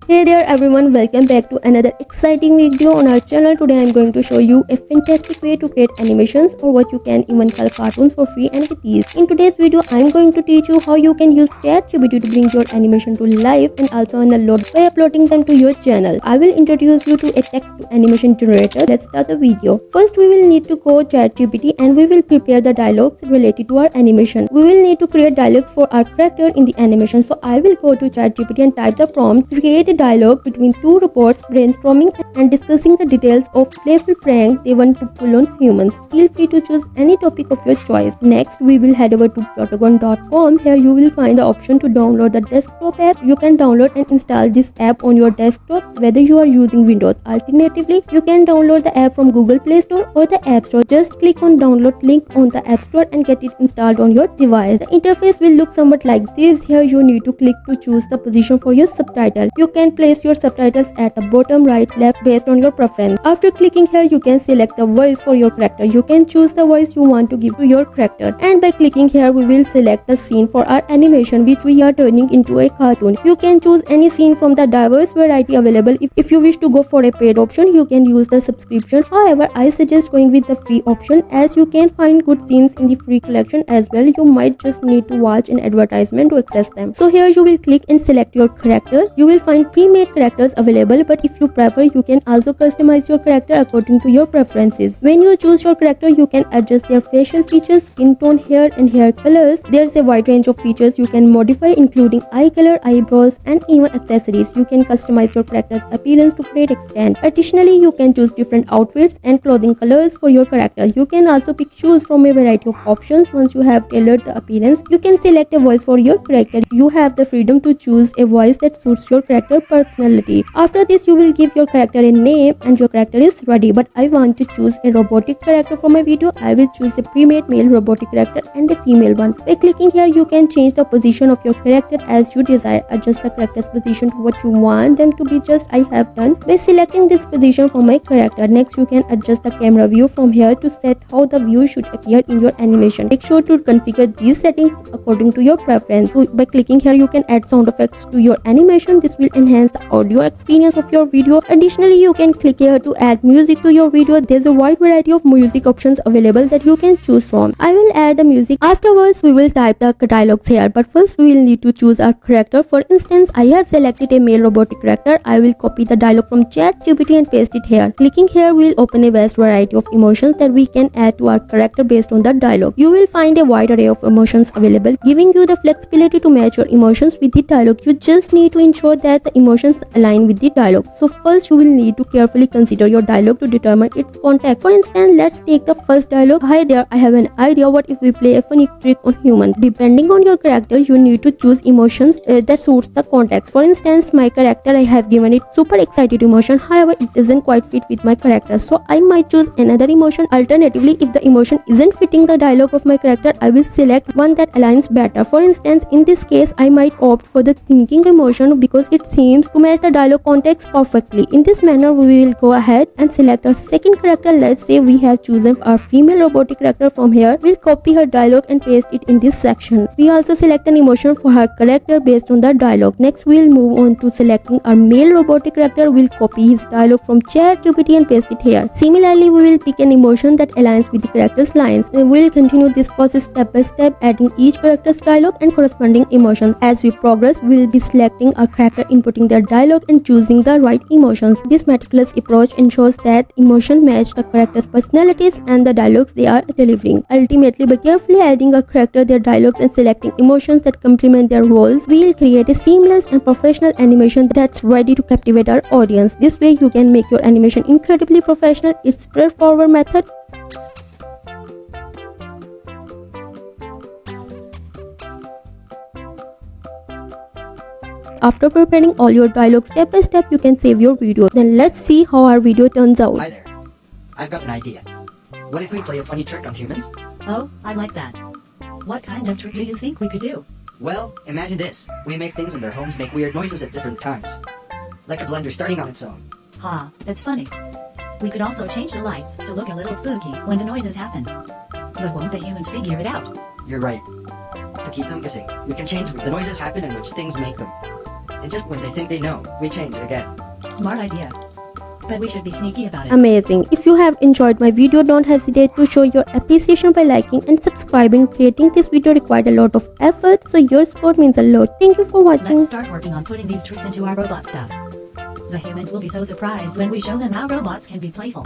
Hey there everyone, welcome back to another exciting video on our channel. Today I'm going to show you a fantastic way to create animations, or what you can even call cartoons, for free and with ease. In today's video I'm going to teach you how you can use ChatGPT to bring your animation to life and also unload by uploading them to your channel. I will introduce you to a text to animation generator. Let's start the video. First we will need to go ChatGPT and we will prepare the dialogues related to our animation. We will need to create dialogues for our character in the animation. So I will go to ChatGPT and type the prompt: create a dialogue between two robots brainstorming and discussing the details of playful prank they want to pull on humans. Feel free to choose any topic of your choice. Next, we will head over to Platogon.com. Here you will find the option to download the desktop app. You can download and install this app on your desktop whether you are using Windows. Alternatively, you can download the app from Google Play Store or the App Store. Just click on download link on the App Store and get it installed on your device. The interface will look somewhat like this. Here you need to click to choose the position for your subtitle. You can place your subtitles at the bottom, right, left based on your preference. After clicking here, you can select the voice for your character. You can choose the voice you want to give to your character, and by clicking here we will select the scene for our animation which we are turning into a cartoon. You can choose any scene from the diverse variety available. If you wish to go for a paid option, you can use the subscription. However, I suggest going with the free option as you can find good scenes in the free collection as well. You might just need to watch an advertisement to access them. So here you will click and select your character. You will find pre-made characters available, but if you prefer, you can also customize your character according to your preferences. When you choose your character, you can adjust their facial features, skin tone, hair and hair colors. There's a wide range of features you can modify, including eye color, eyebrows and even accessories. You can customize your character's appearance to great extent. Additionally, you can choose different outfits and clothing colors for your character. You can also pick shoes from a variety of options. Once you have tailored the appearance, you can select a voice for your character. You have the freedom to choose a voice that suits your character personality. After this, you will give your character a name and your character is ready. But I want to choose a robotic character for my video. I will choose a pre-made male robotic character and a female one. By clicking here, you can change the position of your character as you desire. Adjust the character's position to what you want them to be, just I have done by selecting this position for my character. Next, you can adjust the camera view from here to set how the view should appear in your animation. Make sure to configure these settings according to your preference. So by clicking here, you can add sound effects to your animation. This will enhance the audio experience of your video. Additionally, you can click here to add music to your video. There's a wide variety of music options available that you can choose from. I will add the music. Afterwards, we will type the dialogues here, but first we will need to choose our character. For instance, I have selected a male robotic character. I will copy the dialogue from ChatGPT and paste it here. Clicking here will open a vast variety of emotions that we can add to our character based on the dialogue. You will find a wide array of emotions available, giving you the flexibility to match your emotions with the dialogue. You just need to ensure that the emotions align with the dialogue. So first you will need to carefully consider your dialogue to determine its context. For instance, let's take the first dialogue. Hi there, I have an idea. What if we play a funny trick on humans? Depending on your character, you need to choose emotions that suits the context. For instance, my character, I have given it super excited emotion. However, it doesn't quite fit with my character, so I might choose another emotion. Alternatively, if the emotion isn't fitting the dialogue of my character, I will select one that aligns better. For instance, in this case, I might opt for the thinking emotion because it seems to match the dialogue context perfectly. In this manner, we will go ahead and select our second character. Let's say we have chosen our female robotic character. From here, we'll copy her dialogue and paste it in this section. We also select an emotion for her character based on the dialogue. Next, we'll move on to selecting our male robotic character. We'll copy his dialogue from ChatGPT and paste it here. Similarly, we will pick an emotion that aligns with the character's lines. We'll continue this process step by step, adding each character's dialogue and corresponding emotions. As we progress, we'll be selecting our character, inputting their dialogue and choosing the right emotions. This meticulous approach ensures that emotions match the character's personalities and the dialogues they are delivering. Ultimately, by carefully adding our character, their dialogues and selecting emotions that complement their roles, we'll create a seamless and professional animation that's ready to captivate our audience. This way, you can make your animation incredibly professional. It's a straightforward method. After preparing all your dialogue step by step, you can save your video. Then let's see how our video turns out. Hi there. I've got an idea. What if we play a funny trick on humans? Oh, I like that. What kind of trick do you think we could do? Well, imagine this. We make things in their homes make weird noises at different times. Like a blender starting on its own. Ha, that's funny. We could also change the lights to look a little spooky when the noises happen. But won't the humans figure it out? You're right. To keep them guessing, we can change when the noises happen and which things make them. And just when they think they know, we change it again. Smart idea. But we should be sneaky about it. Amazing. If you have enjoyed my video, don't hesitate to show your appreciation by liking and subscribing. Creating this video required a lot of effort, so your support means a lot. Thank you for watching. Let's start working on putting these tricks into our robot stuff. The humans will be so surprised when we show them how robots can be playful.